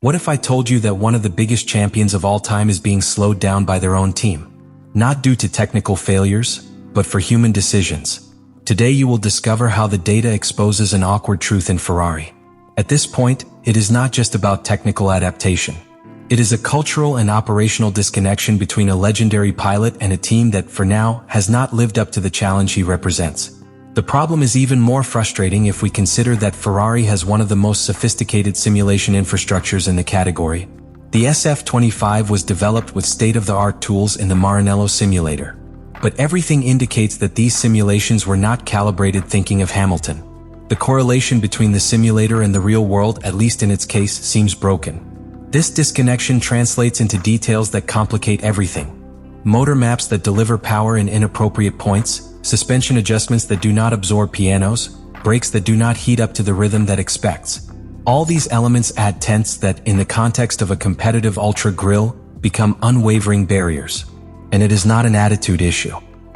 What if I told you that one of the biggest champions of all time is being slowed down by their own team? Not due to technical failures, but for human decisions. Today you will discover how the data exposes an awkward truth in Ferrari. At this point, it is not just about technical adaptation. It is a cultural and operational disconnection between a legendary pilot and a team that, for now, has not lived up to the challenge he represents. The problem is even more frustrating if we consider that Ferrari has one of the most sophisticated simulation infrastructures in the category. The SF25 was developed with state-of-the-art tools in the Maranello simulator. But everything indicates that these simulations were not calibrated thinking of Hamilton. The correlation between the simulator and the real world, at least in its case, seems broken. This disconnection translates into details that complicate everything. Motor maps that deliver power in inappropriate points, suspension adjustments that do not absorb pianos, brakes that do not heat up to the rhythm that expects. All these elements add tense that, in the context of a competitive ultra grille, become unwavering barriers. And it is not an attitude issue.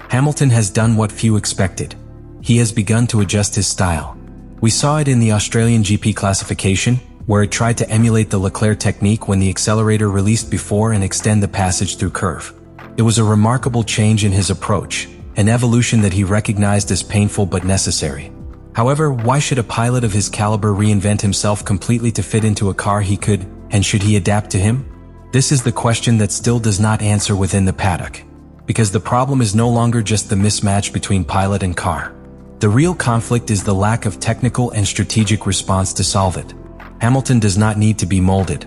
Hamilton has done what few expected. He has begun to adjust his style. We saw it in the Australian GP classification, where it tried to emulate the Leclerc technique when the accelerator released before and extend the passage through curve. It was a remarkable change in his approach, an evolution that he recognized as painful but necessary. However, why should a pilot of his caliber reinvent himself completely to fit into a car he could, and should he adapt to him? This is the question that still does not answer within the paddock. Because the problem is no longer just the mismatch between pilot and car. The real conflict is the lack of technical and strategic response to solve it. Hamilton does not need to be molded.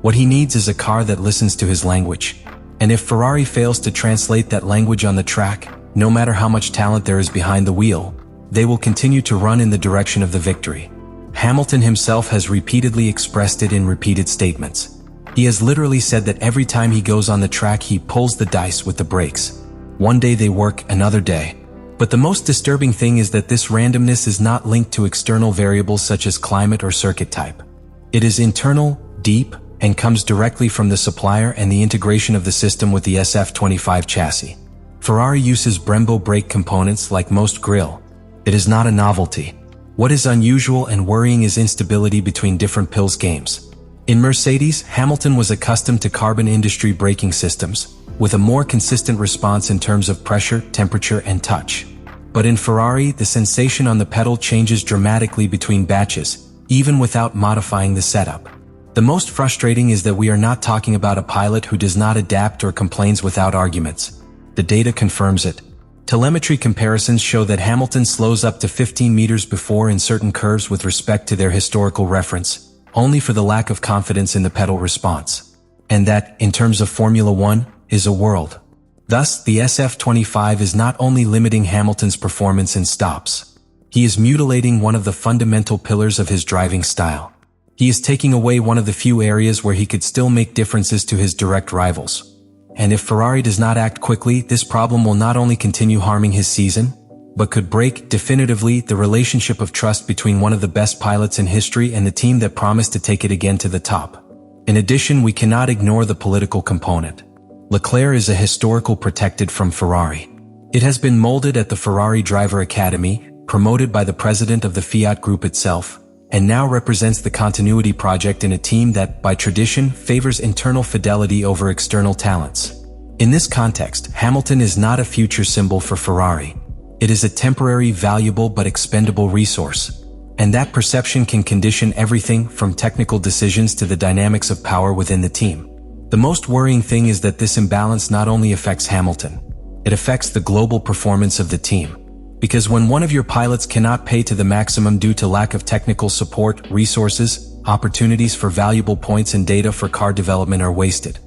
What he needs is a car that listens to his language. And if Ferrari fails to translate that language on the track, no matter how much talent there is behind the wheel, they will continue to run in the direction of the victory. Hamilton himself has repeatedly expressed it in repeated statements. He has literally said that every time he goes on the track he pulls the dice with the brakes. One day they work, another day. But the most disturbing thing is that this randomness is not linked to external variables such as climate or circuit type. It is internal, deep, and comes directly from the supplier and the integration of the system with the SF25 chassis. Ferrari uses Brembo brake components like most grille. It is not a novelty. What is unusual and worrying is instability between different pills games. In Mercedes, Hamilton was accustomed to carbon industry braking systems, with a more consistent response in terms of pressure, temperature, and touch. But in Ferrari, the sensation on the pedal changes dramatically between batches, even without modifying the setup. The most frustrating is that we are not talking about a pilot who does not adapt or complains without arguments. The data confirms it. Telemetry comparisons show that Hamilton slows up to 15 meters before in certain curves with respect to their historical reference, only for the lack of confidence in the pedal response. And that, in terms of Formula One, is a world. Thus, the SF25 is not only limiting Hamilton's performance in stops. He is mutilating one of the fundamental pillars of his driving style. He is taking away one of the few areas where he could still make differences to his direct rivals. And if Ferrari does not act quickly, this problem will not only continue harming his season, but could break definitively the relationship of trust between one of the best pilots in history and the team that promised to take it again to the top. In addition, we cannot ignore the political component. Leclerc is a historical protected from Ferrari. It has been molded at the Ferrari Driver Academy, promoted by the president of the Fiat Group itself, and now represents the continuity project in a team that, by tradition, favors internal fidelity over external talents. In this context, Hamilton is not a future symbol for Ferrari. It is a temporary, valuable but expendable resource. And that perception can condition everything from technical decisions to the dynamics of power within the team. The most worrying thing is that this imbalance not only affects Hamilton, it affects the global performance of the team. Because when one of your pilots cannot pay to the maximum due to lack of technical support, resources, opportunities for valuable points and data for car development are wasted.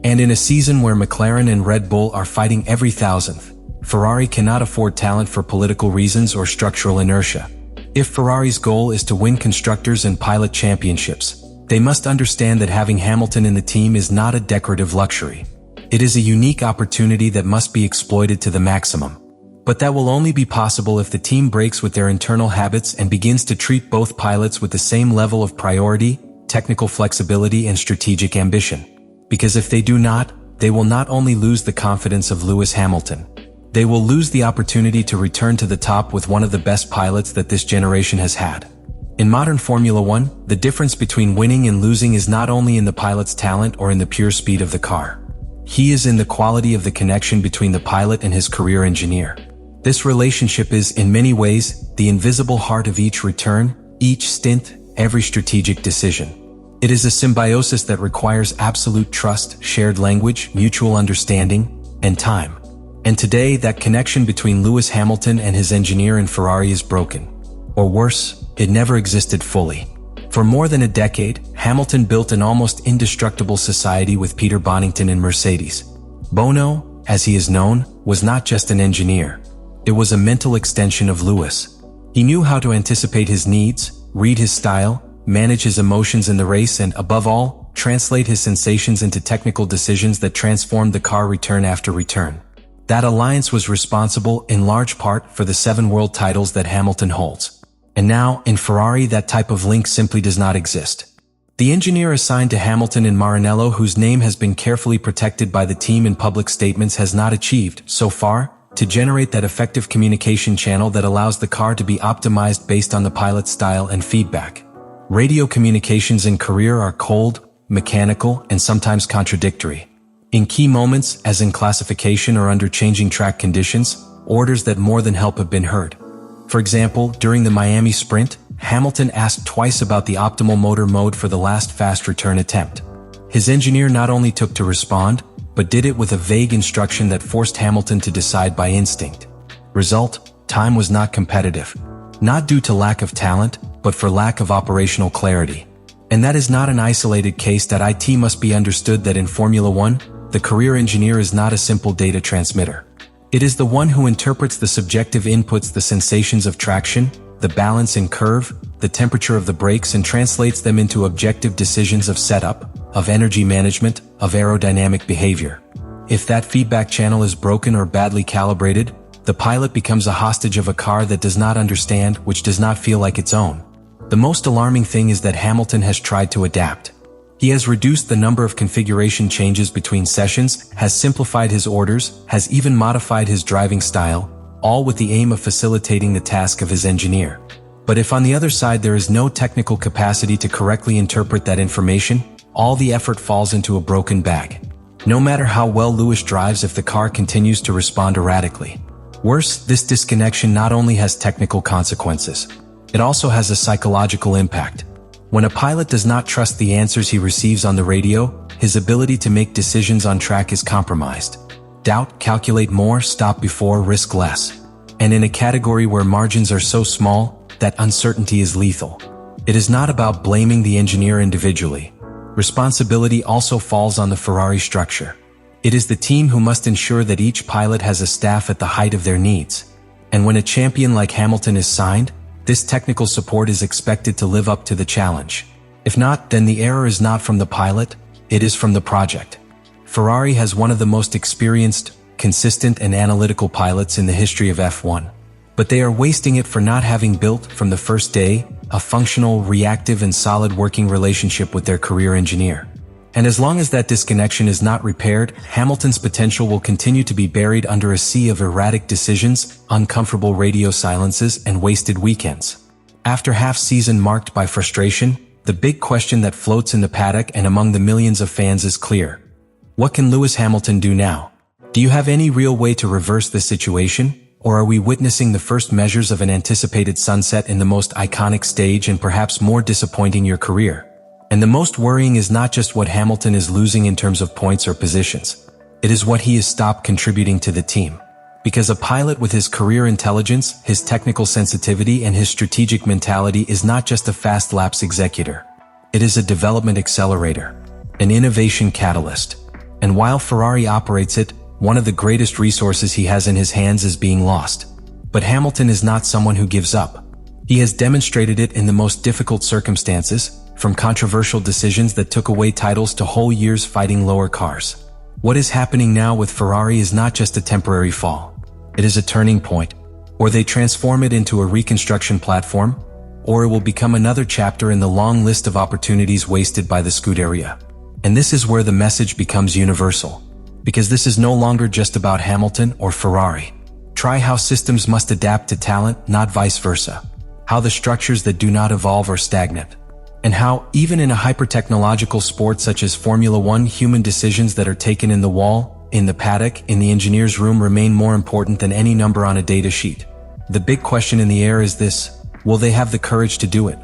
And in a season where McLaren and Red Bull are fighting every thousandth, Ferrari cannot afford talent for political reasons or structural inertia. If Ferrari's goal is to win constructors and pilot championships, they must understand that having Hamilton in the team is not a decorative luxury. It is a unique opportunity that must be exploited to the maximum. But that will only be possible if the team breaks with their internal habits and begins to treat both pilots with the same level of priority, technical flexibility, and strategic ambition. Because if they do not, they will not only lose the confidence of Lewis Hamilton, they will lose the opportunity to return to the top with one of the best pilots that this generation has had. In modern Formula One, the difference between winning and losing is not only in the pilot's talent or in the pure speed of the car. He is in the quality of the connection between the pilot and his career engineer. This relationship is, in many ways, the invisible heart of each return, each stint, every strategic decision. It is a symbiosis that requires absolute trust, shared language, mutual understanding, and time. And today, that connection between Lewis Hamilton and his engineer in Ferrari is broken. Or worse, it never existed fully. For more than a decade, Hamilton built an almost indestructible society with Peter Bonington in Mercedes. Bono, as he is known, was not just an engineer. It was a mental extension of Lewis. He knew how to anticipate his needs, read his style, manage his emotions in the race, and, above all, translate his sensations into technical decisions that transformed the car return after return. That alliance was responsible, in large part, for the 7 world titles that Hamilton holds. And now, in Ferrari, that type of link simply does not exist. The engineer assigned to Hamilton in Maranello, whose name has been carefully protected by the team in public statements, has not achieved, so far, to generate that effective communication channel that allows the car to be optimized based on the pilot's style and feedback. Radio communications in career are cold, mechanical, and sometimes contradictory. In key moments, as in classification or under changing track conditions, orders that more than help have been heard. For example, during the Miami sprint, Hamilton asked twice about the optimal motor mode for the last fast return attempt. His engineer not only took to respond, but did it with a vague instruction that forced Hamilton to decide by instinct. Result: time was not competitive. Not due to lack of talent, but for lack of operational clarity. And that is not an isolated case. That IT must be understood that in Formula One, the career engineer is not a simple data transmitter. It is the one who interprets the subjective inputs, the sensations of traction, the balance in curve, the temperature of the brakes, and translates them into objective decisions of setup, of energy management, of aerodynamic behavior. If that feedback channel is broken or badly calibrated, the pilot becomes a hostage of a car that does not understand, which does not feel like its own. The most alarming thing is that Hamilton has tried to adapt. He has reduced the number of configuration changes between sessions, has simplified his orders, has even modified his driving style, all with the aim of facilitating the task of his engineer. But if on the other side there is no technical capacity to correctly interpret that information, all the effort falls into a broken bag. No matter how well Lewis drives, if the car continues to respond erratically. Worse, this disconnection not only has technical consequences, it also has a psychological impact. When a pilot does not trust the answers he receives on the radio, his ability to make decisions on track is compromised. Doubt, calculate more, stop before, risk less. And in a category where margins are so small, that uncertainty is lethal. It is not about blaming the engineer individually. Responsibility also falls on the Ferrari structure. It is the team who must ensure that each pilot has a staff at the height of their needs. And when a champion like Hamilton is signed, this technical support is expected to live up to the challenge. If not, then the error is not from the pilot, it is from the project. Ferrari has one of the most experienced, consistent, and analytical pilots in the history of F1. But they are wasting it for not having built, from the first day, a functional, reactive, and solid working relationship with their career engineer. And as long as that disconnection is not repaired, Hamilton's potential will continue to be buried under a sea of erratic decisions, uncomfortable radio silences, and wasted weekends. After half-season marked by frustration, the big question that floats in the paddock and among the millions of fans is clear. What can Lewis Hamilton do now? Do you have any real way to reverse this situation? Or are we witnessing the first measures of an anticipated sunset in the most iconic stage and perhaps more disappointing your career? And the most worrying is not just what Hamilton is losing in terms of points or positions. It is what he has stopped contributing to the team. Because a pilot with his career intelligence, his technical sensitivity, and his strategic mentality is not just a fast laps executor. It is a development accelerator, an innovation catalyst. And while Ferrari operates it, one of the greatest resources he has in his hands is being lost. But Hamilton is not someone who gives up. He has demonstrated it in the most difficult circumstances, from controversial decisions that took away titles to whole years fighting lower cars. What is happening now with Ferrari is not just a temporary fall. It is a turning point. Or they transform it into a reconstruction platform, or it will become another chapter in the long list of opportunities wasted by the Scuderia. And this is where the message becomes universal. Because this is no longer just about Hamilton or Ferrari. Try how systems must adapt to talent, not vice versa. how the structures that do not evolve are stagnant, and how, even in a hyper-technological sport such as Formula One, human decisions that are taken in the wall, in the paddock, in the engineer's room remain more important than any number on a data sheet. The big question in the air is this: will they have the courage to do it?